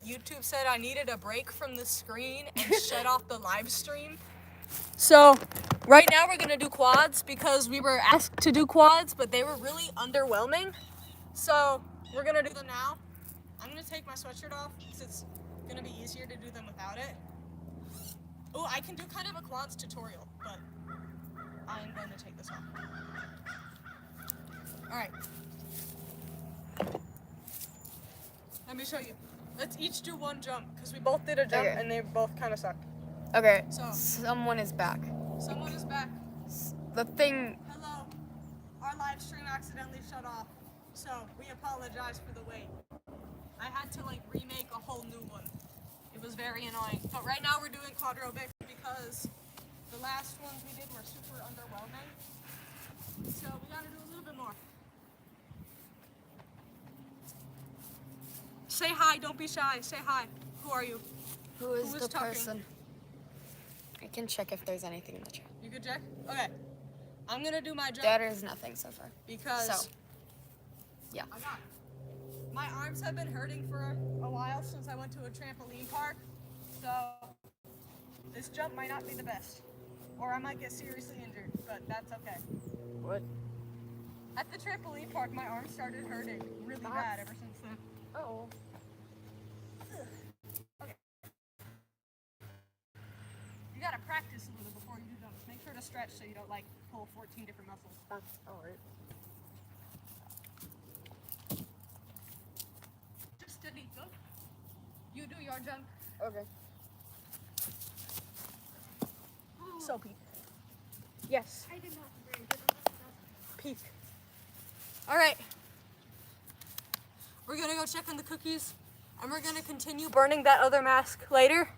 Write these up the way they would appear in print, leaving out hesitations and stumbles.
YouTube said I needed a break from the screen and shut off the live stream. So right now we're gonna do quads because we were asked to do quads, but they were really underwhelming. So we're gonna do them now. I'm gonna take my sweatshirt off because it's gonna be easier to do them without it. Oh, I can do kind of a quads tutorial, but I'm going to take this off. All right. Let me show you. Let's each do one jump because we both did a jump and they both kind of sucked. Okay. So someone is back. Someone is back. The thing. Hello. Our live stream accidentally shut off, so we apologize for the wait. I had to remake a whole new one. It was very annoying. But right now we're doing quadrobics because the last ones we did were super underwhelming. So we gotta do a little bit more. Say hi, don't be shy. Say hi. Who are you? Who is the talking? person? I can check if there's anything in the chat. You could check? Okay. I'm gonna do my jump. There is nothing so far. Because yeah. I got it. My arms have been hurting for a while since I went to a trampoline park, so this jump might not be the best. Or I might get seriously injured, but that's okay. What? At the trampoline park, my arms started hurting really bad ever since then. Oh. Okay. You gotta practice a little before you do jumps. Make sure to stretch so you don't pull 14 different muscles. That's alright. You do your jump. Okay. So peak. Yes. I did not bring Peak. All right. We're gonna go check on the cookies, and we're gonna continue burning that other mask later.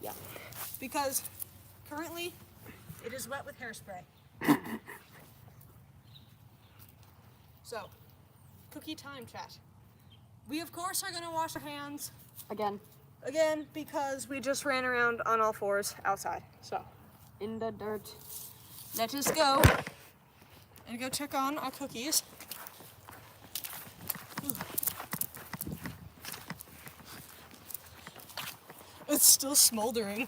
Yeah. Because currently it is wet with hairspray. So, cookie time, chat. We of course are gonna wash our hands. Again, because we just ran around on all fours outside. So, In the dirt. let us go and go check on our cookies. It's still smoldering.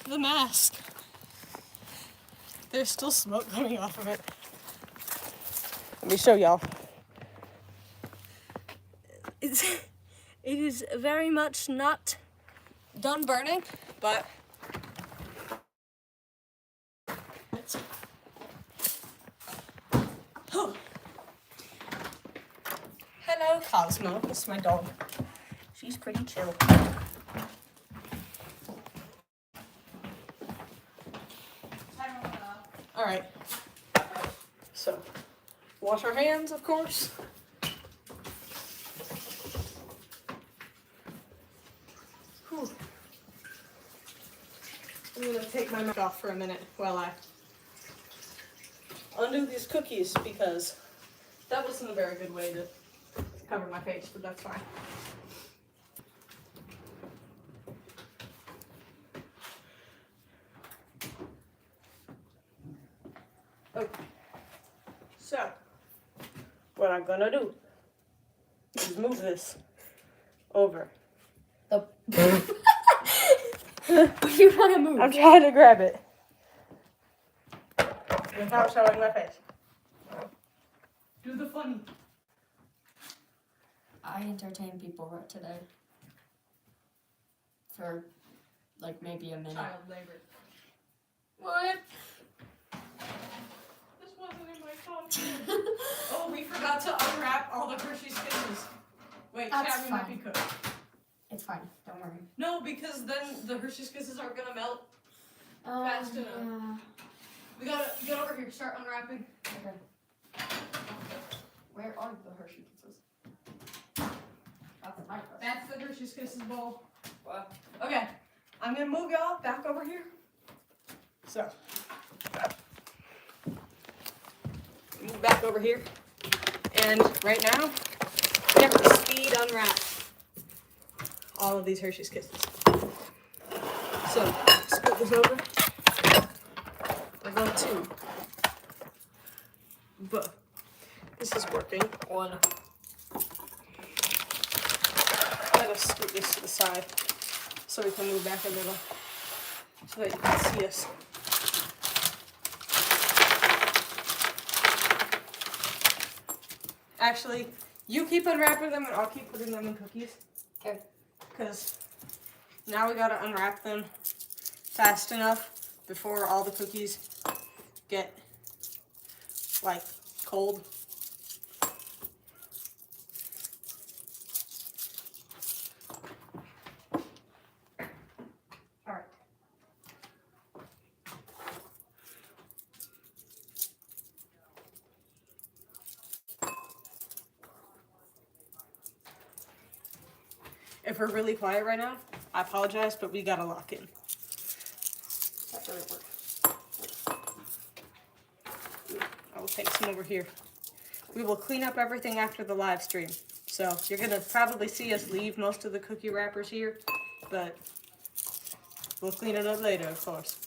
The mask. There's still smoke coming off of it. Let me show y'all. It is very much not done burning, but hello, Cosmo. This is my dog. She's pretty chill. All right. So, wash our hands, of course. Whew. I'm gonna take my mask off for a minute while I undo these cookies because that wasn't a very good way to cover my face, but that's fine. Okay. So, what I'm gonna do is move this over. What do you want to move? I'm trying to grab it without showing my face. Do the funny. I entertain people today. For maybe a minute. Child labor. What? This wasn't in my phone. Oh, we forgot to unwrap all the Hershey's Kisses. Wait, That's Chad, we might be fine. cooked. It's fine. Don't worry. No, because then the Hershey's Kisses aren't gonna melt fast enough. Yeah. We gotta get over here, start unwrapping. Okay. Where are the Hershey Kisses? That's my question. That's the Hershey's Kisses bowl. What? Okay, I'm gonna move y'all back over here. So, move back over here. And right now, we have to speed unwrap all of these Hershey's Kisses. So, scoot this over. We're going to. But this is working on. Gotta scoot this to the side so we can move back a little so that you can see us. Actually, you keep unwrapping them and I'll keep putting them in cookies. Okay. Because now we gotta unwrap them fast enough before all the cookies get like cold. Alright. If we're really quiet right now, I apologize, but we gotta lock in. That doesn't work. I will take some over here. We will clean up everything after the live stream. So you're gonna probably see us leave most of the cookie wrappers here, but we'll clean it up later, of course.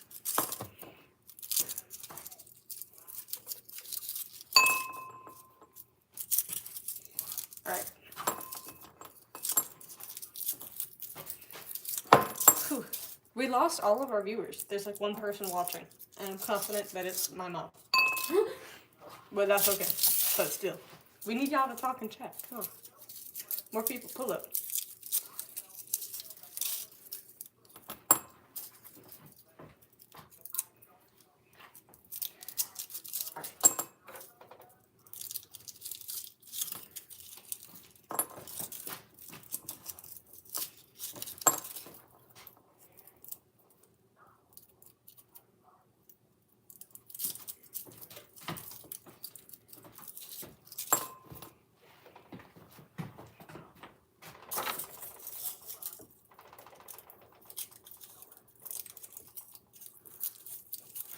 Alright. Whew. We lost all of our viewers. There's like one person watching, and I'm confident that it's my mom. But that's okay. But still, we need y'all to talk and chat. Come on. More people, pull up.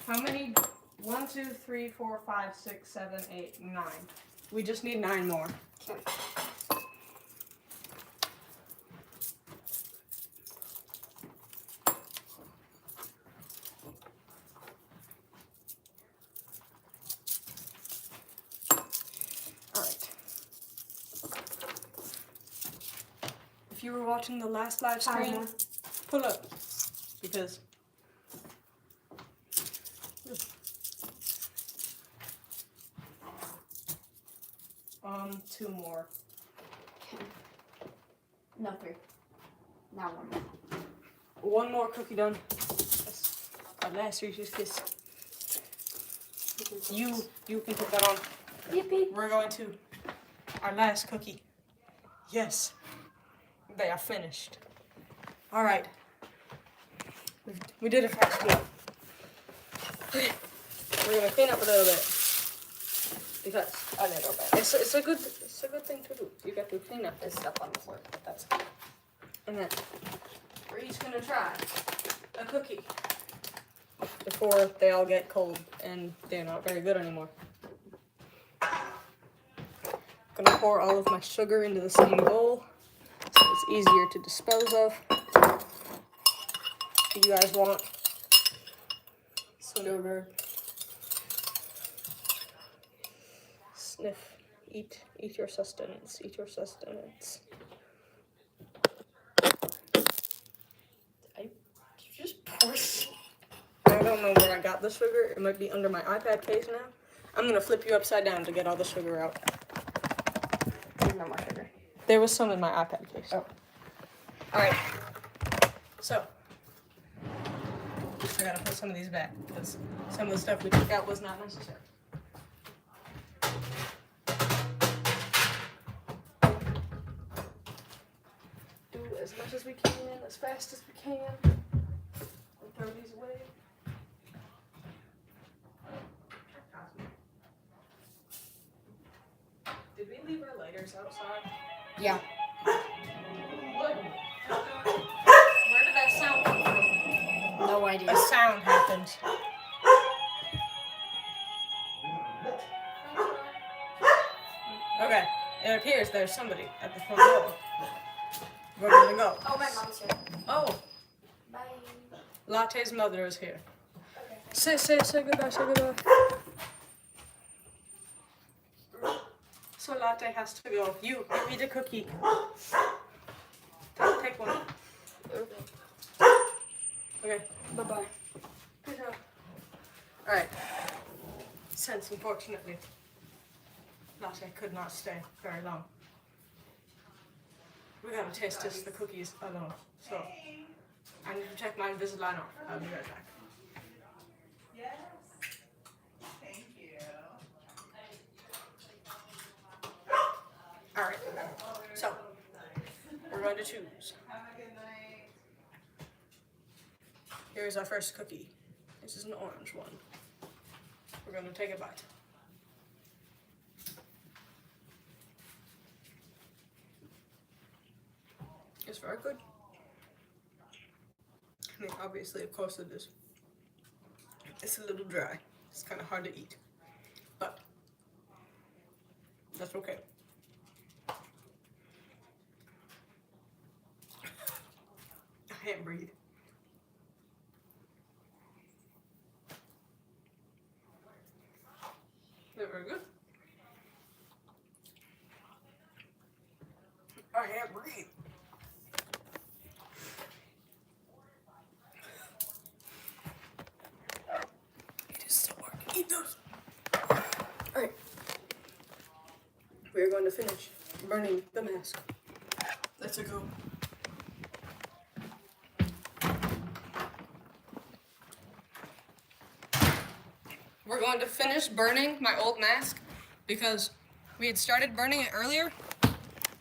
How many? 1, 2, 3, 4, 5, 6, 7, 8, 9. We just need 9 more. Okay. Alright. If you were watching the last live stream, pull up. Because 2 more. No, 3. Now 1. 1 more cookie done. That's our last Reese's Kiss. You can put that on. Yippee. We're going to our last cookie. Yes. They are finished. Alright. We did it fast enough. We're gonna clean up a little bit. Because it's a good thing to do. You got to clean up. There's stuff on the floor, but that's And then we're each gonna try a cookie before they all get cold and they're not very good anymore. Gonna pour all of my sugar into the same bowl so it's easier to dispose of. Do you guys want some sugar? Sniff. Eat your sustenance. Eat your sustenance. Did you just pour? I don't know where I got the sugar. It might be under my iPad case now. I'm gonna flip you upside down to get all the sugar out. There's no more sugar. There was some in my iPad case. Oh. Alright. So, I gotta put some of these back because some of the stuff we took out was not necessary. Do as much as we can, as fast as we can. And throw these away. Did we leave our lighters outside? Yeah. What? Where did that sound come from? No idea. A sound happens. Okay, it appears there's somebody at the front door. Where are we gonna go? Oh, my mom's here. Oh, Bye. Latte's mother is here. Okay. Say goodbye, say goodbye. So Latte has to go. You eat a cookie. Take Okay, bye-bye. Peace out. Alright. Since, unfortunately, Latte could not stay very long, we gotta taste the cookies alone. So, I need to check my Invisalign off. I'll be right back. Alright, so, we're going to choose. Here's our first cookie. This is an orange one. We're going to take a bite. It's very good. I mean, obviously, of course it is. It's a little dry. It's kind of hard to eat. But that's okay. I can't breathe. They're very good. I can't breathe. It is so hard to eat those. Alright. We're going to finish burning the mask. Let's go. We're going to finish burning my old mask because we had started burning it earlier,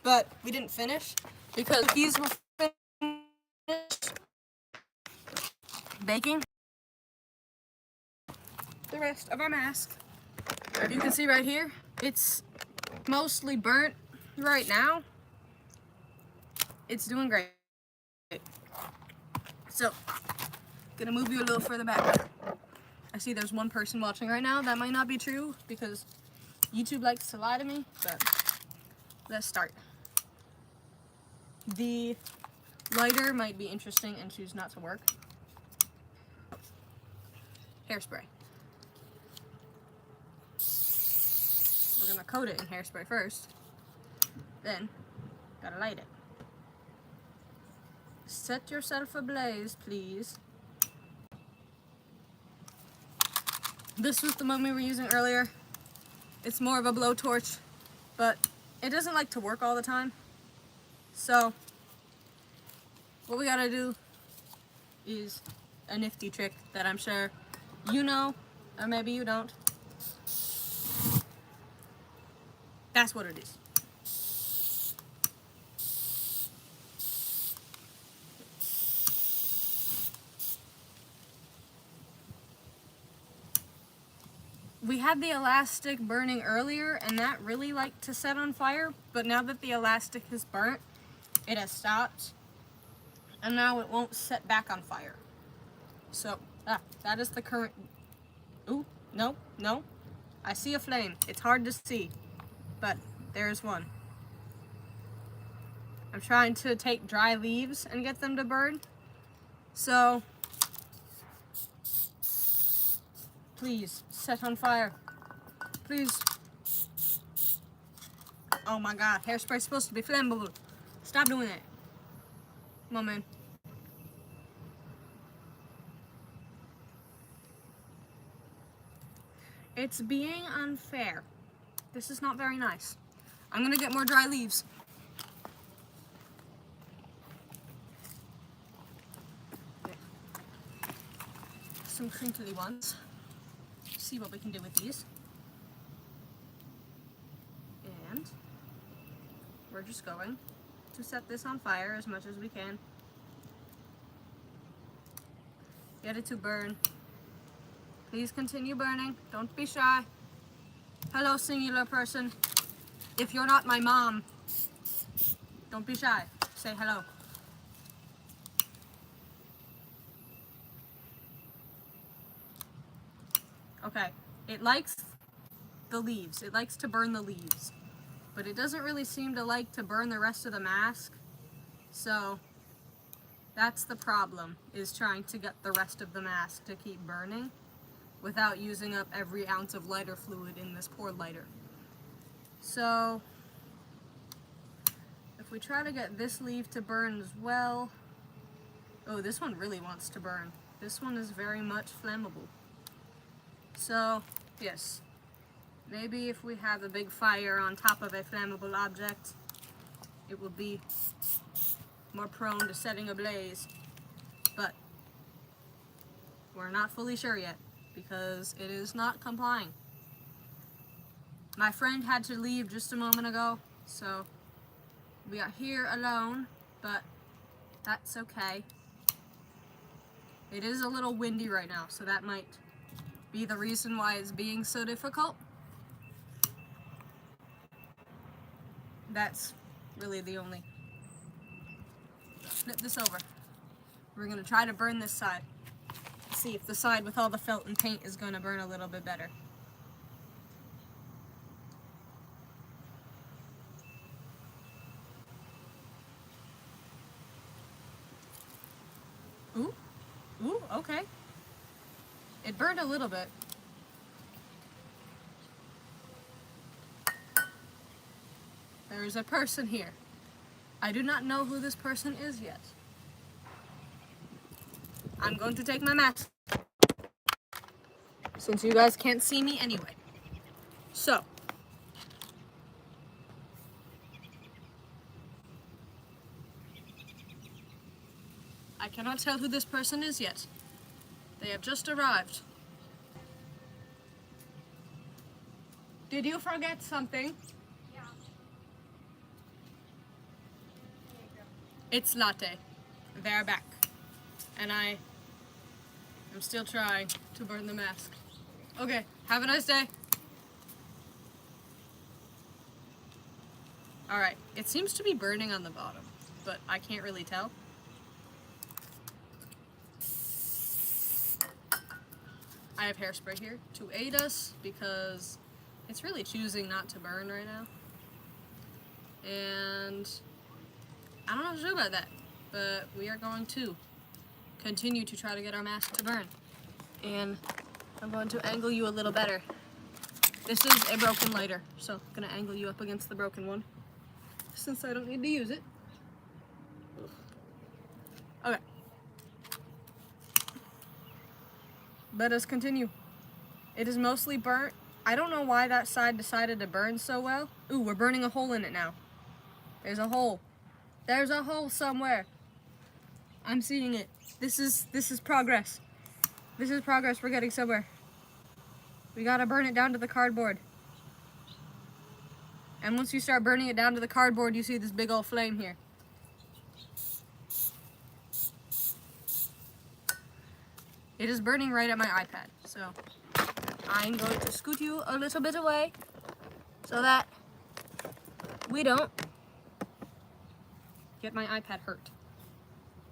but we didn't finish because these were finished baking the rest of our mask. As you can see right here, it's mostly burnt right now. It's doing great. So, gonna move you a little further back. I see there's one person watching right now. That might not be true because YouTube likes to lie to me, but let's start. The lighter might be interesting and choose not to work. Hairspray. We're gonna coat it in hairspray first. Then, gotta light it. Set yourself ablaze, please. This was the one we were using earlier. It's more of a blowtorch, but it doesn't like to work all the time. So, what we gotta do is a nifty trick that I'm sure you know, or maybe you don't. That's what it is. We had the elastic burning earlier, and that really liked to set on fire, but now that the elastic is burnt, it has stopped, and now it won't set back on fire. So, that is the current... Ooh, no, no. I see a flame. It's hard to see, but there's one. I'm trying to take dry leaves and get them to burn, so... Please, set on fire. Please. Oh my god, hairspray's supposed to be flammable. Stop doing that. Come on, man. It's being unfair. This is not very nice. I'm gonna get more dry leaves. Some crinkly ones. See what we can do with these. And we're just going to set this on fire as much as we can. Get it to burn. Please continue burning. Don't be shy. Hello, singular person. If you're not my mom, don't be shy. Say hello. Okay, it likes the leaves. It likes to burn the leaves. But it doesn't really seem to like to burn the rest of the mask. So, that's the problem, is trying to get the rest of the mask to keep burning without using up every ounce of lighter fluid in this poor lighter. So, if we try to get this leaf to burn as well, Oh, this one really wants to burn. This one is very much flammable. So, yes. Maybe if we have a big fire on top of a flammable object, it will be more prone to setting ablaze. But we're not fully sure yet because it is not complying. My friend had to leave just a moment ago, so we are here alone, but that's okay. It is a little windy right now, so that might be the reason why it's being so difficult. That's really the only. Flip this over. We're gonna try to burn this side. See if the side with all the felt and paint is gonna burn a little bit better. Ooh, ooh, okay. It burned a little bit. There is a person here. I do not know who this person is yet. I'm going to take my mask since you guys can't see me anyway. So, I cannot tell who this person is yet. They have just arrived. Did you forget something? Yeah. It's latte. They're back. And I am still trying to burn the mask. Okay, have a nice day. Alright, it seems to be burning on the bottom, but I can't really tell. I have hairspray here to aid us because it's really choosing not to burn right now. And I don't know what to do about that, but we are going to continue to try to get our mask to burn. And I'm going to angle you a little better. This is a broken lighter, so I'm gonna angle you up against the broken one since I don't need to use it. Okay. Let us continue. It is mostly burnt. I don't know why that side decided to burn so well. Ooh, we're burning a hole in it now. There's a hole. There's a hole somewhere. I'm seeing it. This is progress. This is progress. We're getting somewhere. We gotta burn it down to the cardboard. And once you start burning it down to the cardboard, you see this big old flame here. It is burning right at my iPad, so I'm going to scoot you a little bit away so that we don't get my iPad hurt.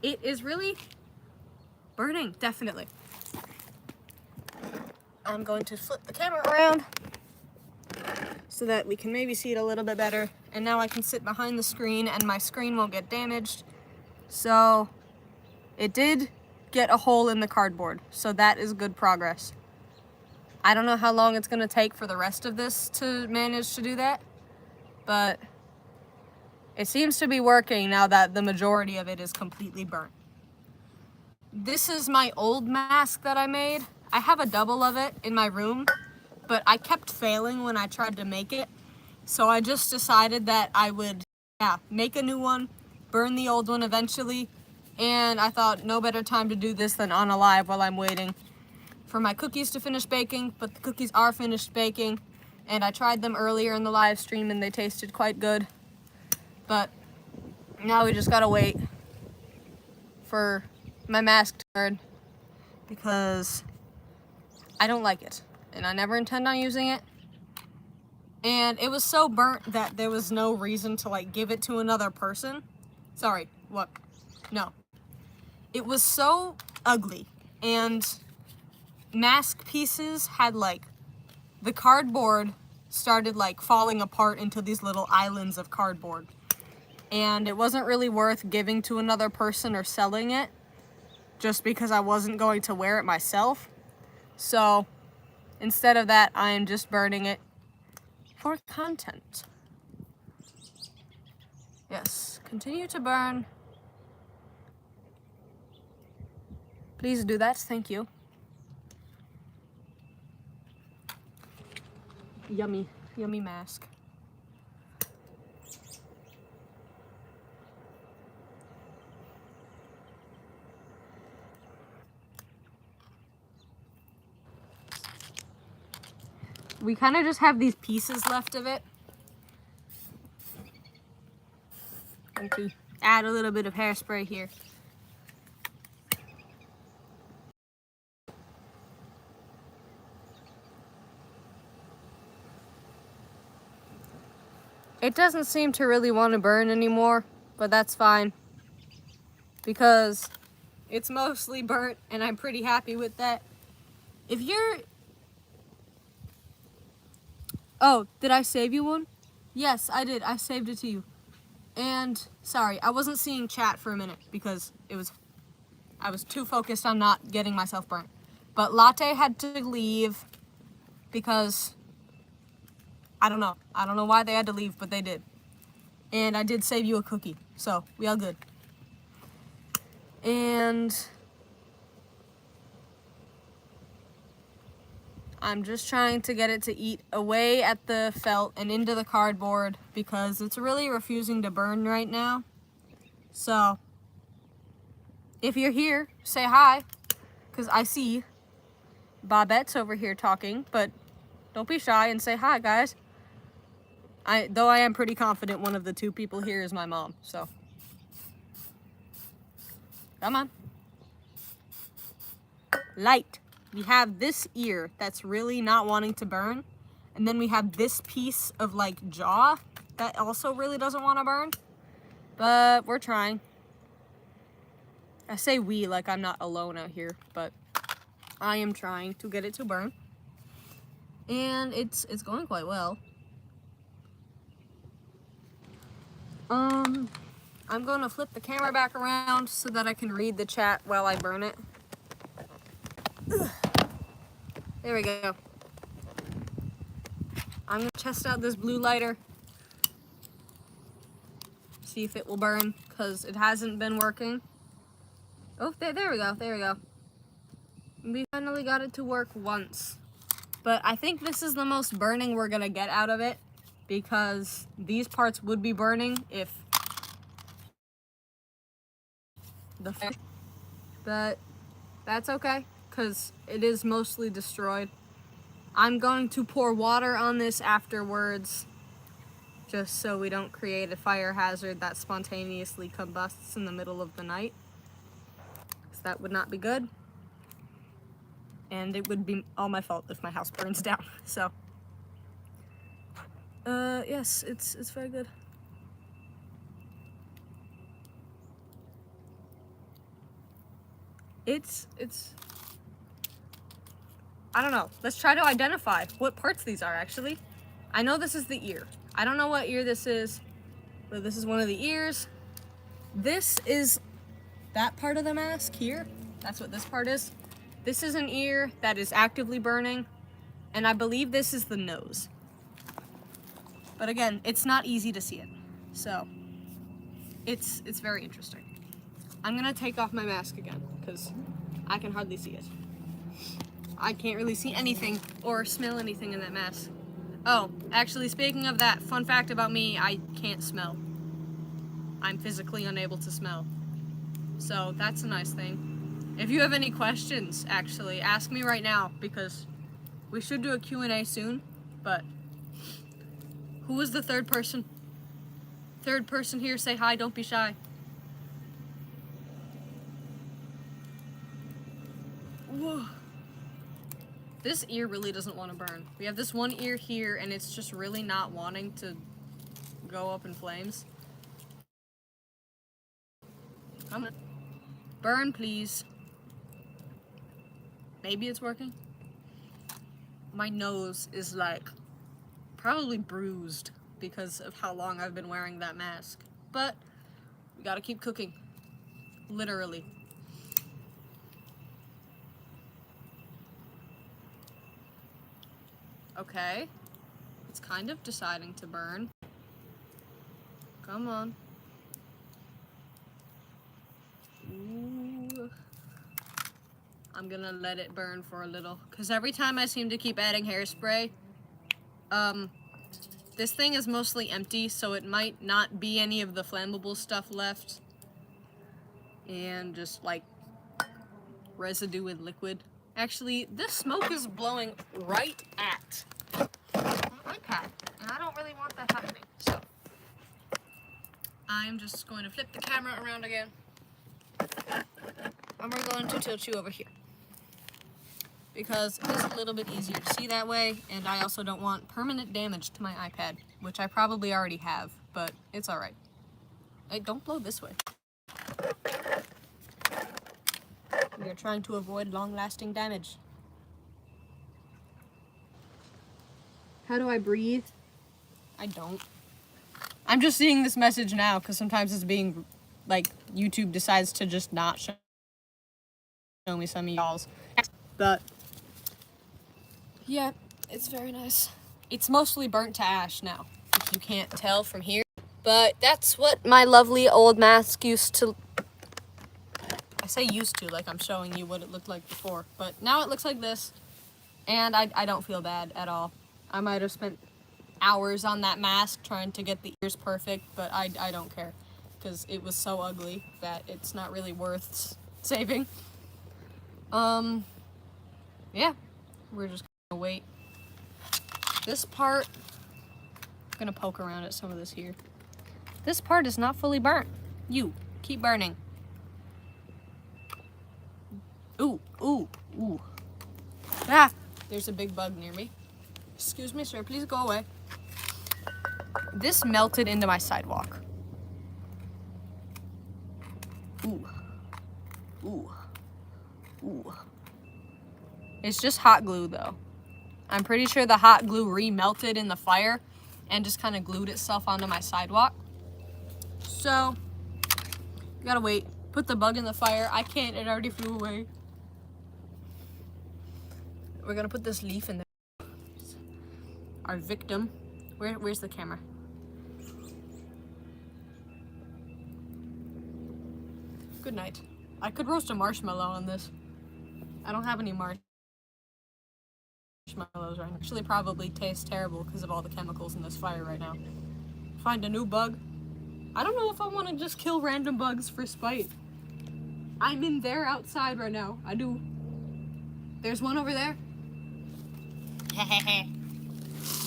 It is really burning, definitely. I'm going to flip the camera around so that we can maybe see it a little bit better. And now I can sit behind the screen and my screen won't get damaged. So it did get a hole in the cardboard, so that is good progress. I don't know how long it's gonna take for the rest of this to manage to do that, but it seems to be working now that the majority of it is completely burnt. This is my old mask that I made. I have a double of it in my room, but I kept failing when I tried to make it. So I just decided that I would, make a new one, burn the old one eventually, and I thought no better time to do this than on a live while I'm waiting for my cookies to finish baking, but the cookies are finished baking, and I tried them earlier in the live stream and they tasted quite good. But now we just gotta wait for my mask to burn because I don't like it and I never intend on using it. And it was so burnt that there was no reason to like give it to another person. Sorry, what? No. It was so ugly, and mask pieces had like, the cardboard started like falling apart into these little islands of cardboard. And it wasn't really worth giving to another person or selling it just because I wasn't going to wear it myself. So instead of that, I am just burning it for content. Yes, continue to burn. Please do that, thank you. Yummy, yummy mask. We kind of just have these pieces left of it. Going to add a little bit of hairspray here. It doesn't seem to really want to burn anymore, but that's fine. Because it's mostly burnt and I'm pretty happy with that. If you're... Oh, did I save you one? Yes, I did. I saved it to you. And sorry, I wasn't seeing chat for a minute because I was too focused on not getting myself burnt. But Latte had to leave because I don't know. I don't know why they had to leave, but they did. And I did save you a cookie, so we all good. And I'm just trying to get it to eat away at the felt and into the cardboard because it's really refusing to burn right now. So if you're here, say hi, because I see Bobette's over here talking, but don't be shy and say hi, guys. Though I am pretty confident one of the two people here is my mom, so. Come on. Light. We have this ear that's really not wanting to burn, and then we have this piece of like jaw that also really doesn't want to burn, but we're trying. I say we like I'm not alone out here, but I am trying to get it to burn, and it's going quite well. I'm going to flip the camera back around so that I can read the chat while I burn it. Ugh. There we go. I'm going to test out this blue lighter. See if it will burn, because it hasn't been working. Oh, there we go, there we go. We finally got it to work once. But I think this is the most burning we're going to get out of it, because these parts would be burning if the fire, but that's okay because it is mostly destroyed. I'm going to pour water on this afterwards just so we don't create a fire hazard that spontaneously combusts in the middle of the night, because that would not be good, and it would be all my fault if my house burns down. So yes, it's very good. It's I don't know. Let's try to identify what parts these are, actually. I know this is the ear. I don't know what ear this is, but this is one of the ears. This is that part of the mask here. That's what this part is. This is an ear that is actively burning, and I believe this is the nose. But again, it's not easy to see it, so it's very interesting. I'm gonna take off my mask again, because I can hardly see it. I can't really see anything or smell anything in that mask. Oh, actually, speaking of that, fun fact about me, I can't smell. I'm physically unable to smell. So that's a nice thing. If you have any questions, actually, ask me right now, because we should do a Q&A soon, but who was the third person? Third person here, say hi, don't be shy. Whoa. This ear really doesn't want to burn. We have this one ear here, and it's just really not wanting to go up in flames. Come on. Burn, please. Maybe it's working. My nose is like probably bruised because of how long I've been wearing that mask. But we gotta keep cooking. Literally. Okay. It's kind of deciding to burn. Come on. Ooh. I'm gonna let it burn for a little, because every time I seem to keep adding hairspray, this thing is mostly empty, so it might not be any of the flammable stuff left, and just like residue and liquid. Actually, this smoke is blowing right at my iPad, and I don't really want that happening, so I'm just going to flip the camera around again, and we're going to tilt you over here, because it's a little bit easier to see that way, and I also don't want permanent damage to my iPad, which I probably already have, but it's alright. Hey, don't blow this way. We are trying to avoid long-lasting damage. How do I breathe? I don't. I'm just seeing this message now, because sometimes it's being, like, YouTube decides to just not show me some of y'all's. But yeah, it's very nice. It's mostly burnt to ash now, if you can't tell from here. But that's what my lovely old mask used to... I say used to, like I'm showing you what it looked like before. But now it looks like this, and I don't feel bad at all. I might have spent hours on that mask trying to get the ears perfect, but I don't care, because it was so ugly that it's not really worth saving. Yeah, we're just gonna wait. This part, I'm gonna poke around at some of this here. This part is not fully burnt. You, keep burning. Ooh, ooh, ooh. Ah, there's a big bug near me. Excuse me, sir, please go away. This melted into my sidewalk. Ooh, ooh, ooh. It's just hot glue, though. I'm pretty sure the hot glue re-melted in the fire and just kind of glued itself onto my sidewalk. So, you gotta wait. Put the bug in the fire. I can't, it already flew away. We're gonna put this leaf in there. Our victim. Where's the camera? Good night. I could roast a marshmallow on this. I don't have any marshmallows right now. Actually, probably tastes terrible because of all the chemicals in this fire right now. Find a new bug. I don't know if I want to just kill random bugs for spite. I'm in there outside right now. I do. There's one over there.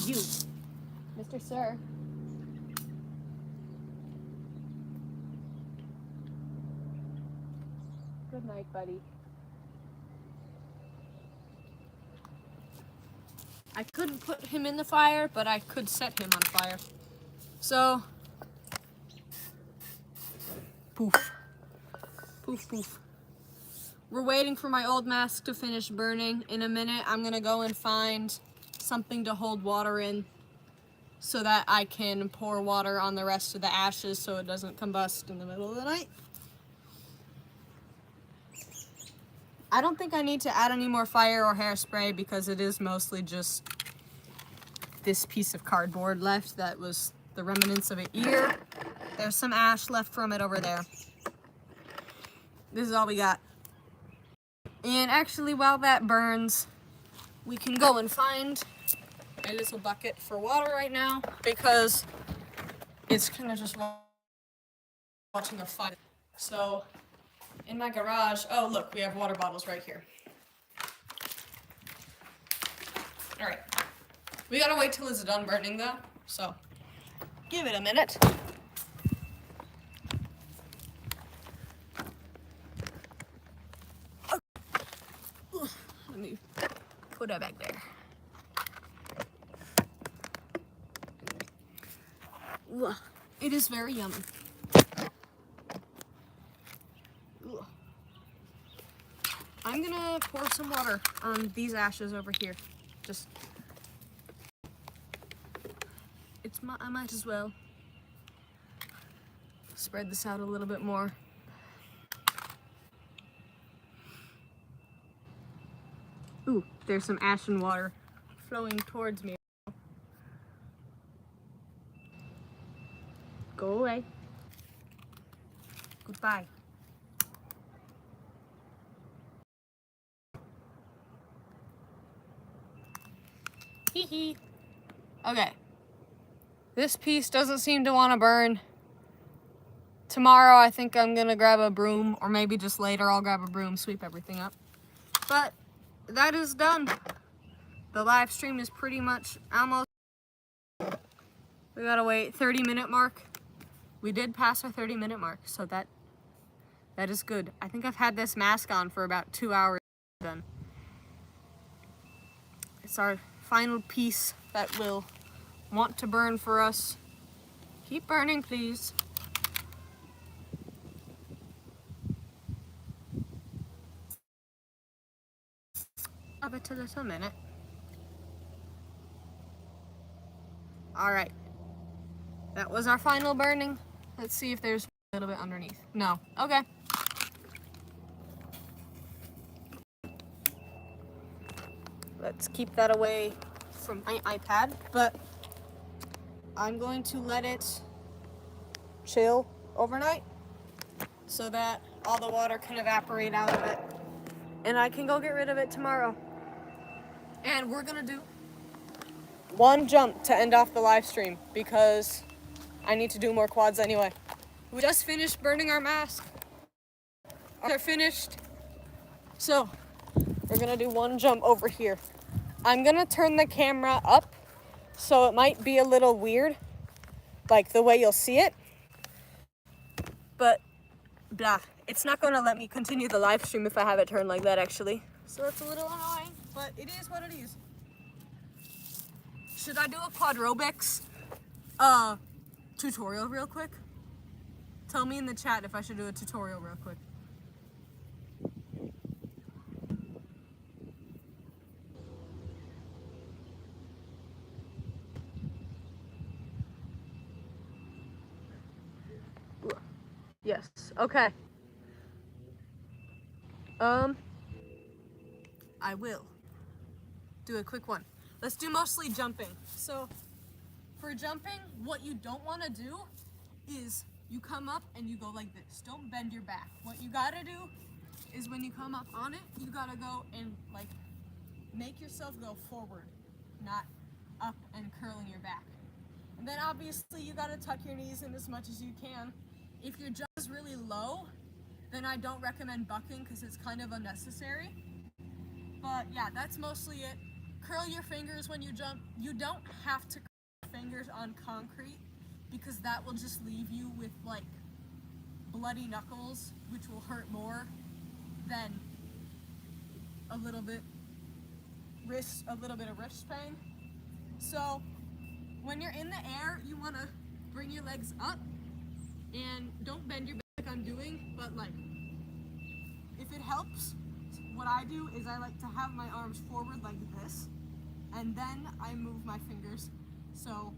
You. Mr. Sir. Good night, buddy. I couldn't put him in the fire, but I could set him on fire. So, poof. Poof, poof. We're waiting for my old mask to finish burning. In a minute, I'm gonna go and find something to hold water in so that I can pour water on the rest of the ashes so it doesn't combust in the middle of the night. I don't think I need to add any more fire or hairspray because it is mostly just this piece of cardboard left that was the remnants of an ear. There's some ash left from it over there. This is all we got. And actually, while that burns, we can go and find a little bucket for water right now because it's kind of just watching a fire. So, in my garage, oh look, we have water bottles right here. All right, we gotta wait till it's done burning though, so give it a minute. Let me put it back there. Ugh. It is very yummy. Ugh. I'm gonna pour some water on these ashes over here. Just, I might as well spread this out a little bit more. Ooh, there's some ashen water flowing towards me. Go away. Goodbye. Hee hee. Okay. This piece doesn't seem to want to burn. Tomorrow I think I'm gonna grab a broom, or maybe just later I'll grab a broom, sweep everything up. But that is done. The live stream is pretty much almost. We gotta wait 30-minute mark. We did pass our 30-minute mark, so that is good. I think I've had this mask on for about 2 hours then. It's our final piece that will want to burn for us. Keep burning, please. Give it a little minute. All right. That was our final burning. Let's see if there's a little bit underneath. No. Okay. Let's keep that away from my iPad, but I'm going to let it chill overnight so that all the water can evaporate out of it and I can go get rid of it tomorrow. And we're gonna do one jump to end off the live stream because I need to do more quads anyway. We just finished burning our mask. They're finished. So we're gonna do one jump over here. I'm gonna turn the camera up so it might be a little weird, like the way you'll see it. But blah, it's not gonna let me continue the live stream if I have it turned like that actually. So it's a little annoying, but it is what it is. Should I do a quadrobics tutorial real quick? Tell me in the chat if I should do a tutorial real quick. Yes, okay. I will do a quick one. Let's do mostly jumping. So for jumping, what you don't want to do is you come up and you go like this. Don't bend your back. What you gotta do is when you come up on it, you gotta go and like make yourself go forward, not up and curling your back. And then obviously you gotta tuck your knees in as much as you can. If your jump is really low, then I don't recommend bucking because it's kind of unnecessary. But yeah, that's mostly it. Curl your fingers when you jump. You don't have to curl your fingers on concrete because that will just leave you with like bloody knuckles, which will hurt more than a little bit of wrist pain. So when you're in the air, you want to bring your legs up and don't bend your back like I'm doing, but like if it helps, what I do is I like to have my arms forward like this, and then I move my fingers. So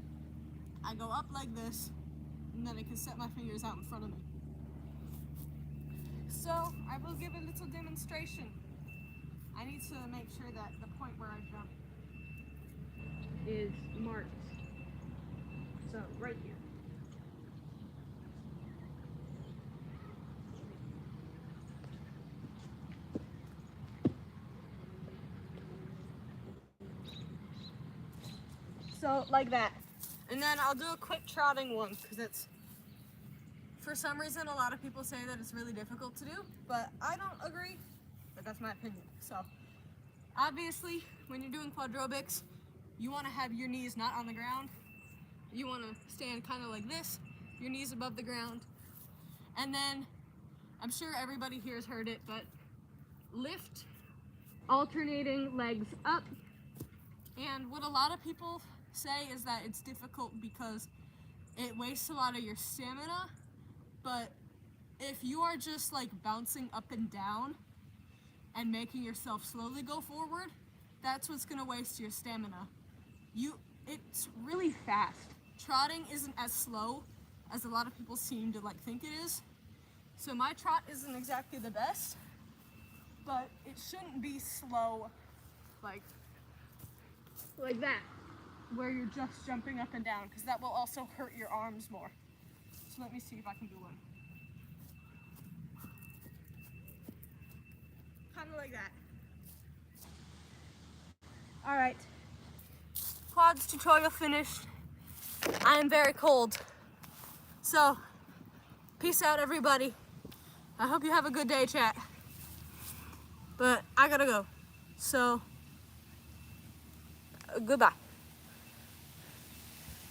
I go up like this, and then I can set my fingers out in front of me. So I will give a little demonstration. I need to make sure that the point where I jump is marked. So right here. So like that. And then I'll do a quick trotting one because it's, for some reason, a lot of people say that it's really difficult to do, but I don't agree, but that's my opinion. So obviously, when you're doing quadrobics, you want to have your knees not on the ground. You want to stand kind of like this, your knees above the ground. And then, I'm sure everybody here has heard it, but lift, alternating legs up. And what a lot of people say is that it's difficult because it wastes a lot of your stamina, but if you are just like bouncing up and down and making yourself slowly go forward, that's what's gonna waste your stamina. It's really fast. Trotting isn't as slow as a lot of people seem to like think it is. So my trot isn't exactly the best, but it shouldn't be slow like that, where you're just jumping up and down, because that will also hurt your arms more. So let me see if I can do one. Kind of like that. All right. quads tutorial finished. I am very cold. So, peace out, everybody. I hope you have a good day, chat. But I gotta go. So, goodbye.